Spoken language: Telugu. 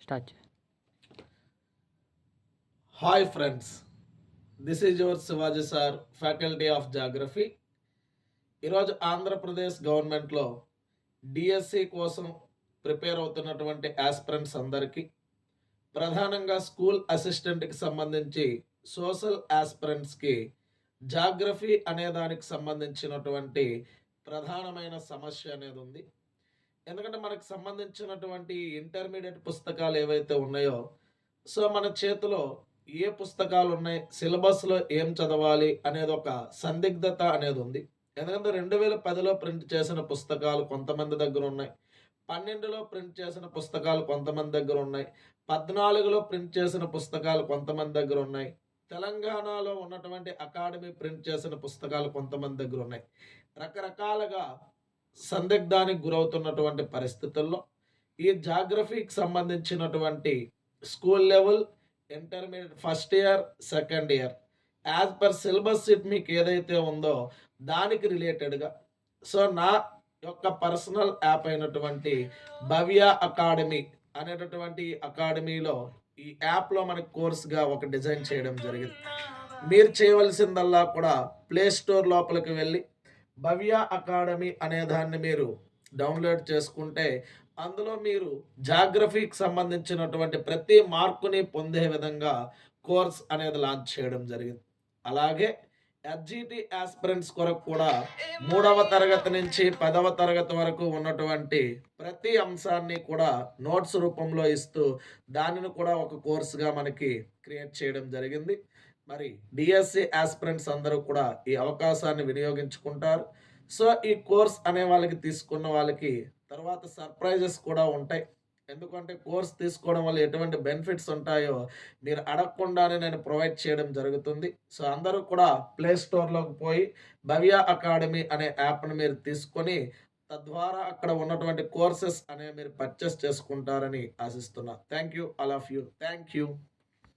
స్టార్ట్ చేయి. Hi friends, this is your Shivaji sir, faculty of geography. ఈరోజు ఆంధ్రప్రదేశ్ గవర్నమెంట్లో డిఎస్సి కోసం ప్రిపేర్ అవుతున్నటువంటి ఆస్పిరెంట్స్ అందరికీ, ప్రధానంగా స్కూల్ అసిస్టెంట్కి సంబంధించి సోషల్ ఆస్పిరెంట్స్కి జాగ్రఫీ అనే దానికి సంబంధించినటువంటి ప్రధానమైన సమస్య అనేది ఉంది. ఎందుకంటే మనకు సంబంధించినటువంటి ఇంటర్మీడియట్ పుస్తకాలు ఏవైతే ఉన్నాయో, సో మన చేతిలో ఏ పుస్తకాలు ఉన్నాయి, సిలబస్లో ఏం చదవాలి అనేది ఒక సందిగ్ధత అనేది ఉంది. ఎందుకంటే 2010లో ప్రింట్ చేసిన పుస్తకాలు కొంతమంది దగ్గర ఉన్నాయి, 12లో ప్రింట్ చేసిన పుస్తకాలు కొంతమంది దగ్గర ఉన్నాయి, 14లో ప్రింట్ చేసిన పుస్తకాలు కొంతమంది దగ్గర ఉన్నాయి, తెలంగాణలో ఉన్నటువంటి అకాడమీ ప్రింట్ చేసిన పుస్తకాలు కొంతమంది దగ్గర ఉన్నాయి. రకరకాలుగా సందిగ్ధానికి గురవుతున్నటువంటి పరిస్థితుల్లో ఈ జాగ్రఫీకి సంబంధించినటువంటి school level, intermediate first year, second year as per syllabus sheet మీకు ఏదైతే ఉందో దానికి రిలేటెడ్గా, సో నా యొక్క పర్సనల్ యాప్ అయినటువంటి భవ్య అకాడమీ అనేటటువంటి అకాడమీలో ఈ యాప్లో మనకి కోర్స్గా ఒక డిజైన్ చేయడం జరిగింది. మీరు చేయవలసిందల్లా కూడా ప్లే స్టోర్ లోపలికి వెళ్ళి భవ్య అకాడమీ అనే దాన్ని మీరు డౌన్లోడ్ చేసుకుంటే అందులో మీరు జాగ్రఫీకి సంబంధించినటువంటి ప్రతి మార్కుని పొందే విధంగా కోర్స్ అనేది లాంచ్ చేయడం జరిగింది. అలాగే ఎస్జిటి ఆస్పిరెంట్స్ కొరకు కూడా 3వ తరగతి నుంచి 10వ తరగతి వరకు ఉన్నటువంటి ప్రతి అంశాన్ని కూడా నోట్స్ రూపంలో ఇస్తూ దానిని కూడా ఒక కోర్సుగా మనకి క్రియేట్ చేయడం జరిగింది. మరి డిఎస్సి ఆస్పిరెంట్స్ అందరూ కూడా ఈ అవకాశాన్ని వినియోగించుకుంటారు. సో ఈ కోర్స్ అనే వాళ్ళకి తీసుకున్న వాళ్ళకి తర్వాత సర్ప్రైజెస్ కూడా ఉంటాయి. ఎందుకంటే కోర్స్ తీసుకోవడం వల్ల ఎటువంటి బెనిఫిట్స్ ఉంటాయో మీరు అడగకుండానే నేను ప్రొవైడ్ చేయడం జరుగుతుంది. సో అందరూ కూడా ప్లే స్టోర్లోకి పోయి భవ్య అకాడమీ అనే యాప్ను మీరు తీసుకొని తద్వారా అక్కడ ఉన్నటువంటి కోర్సెస్ అనేవి మీరు పర్చేస్ చేసుకుంటారని ఆశిస్తున్నా. Thank you all of you. Thank you.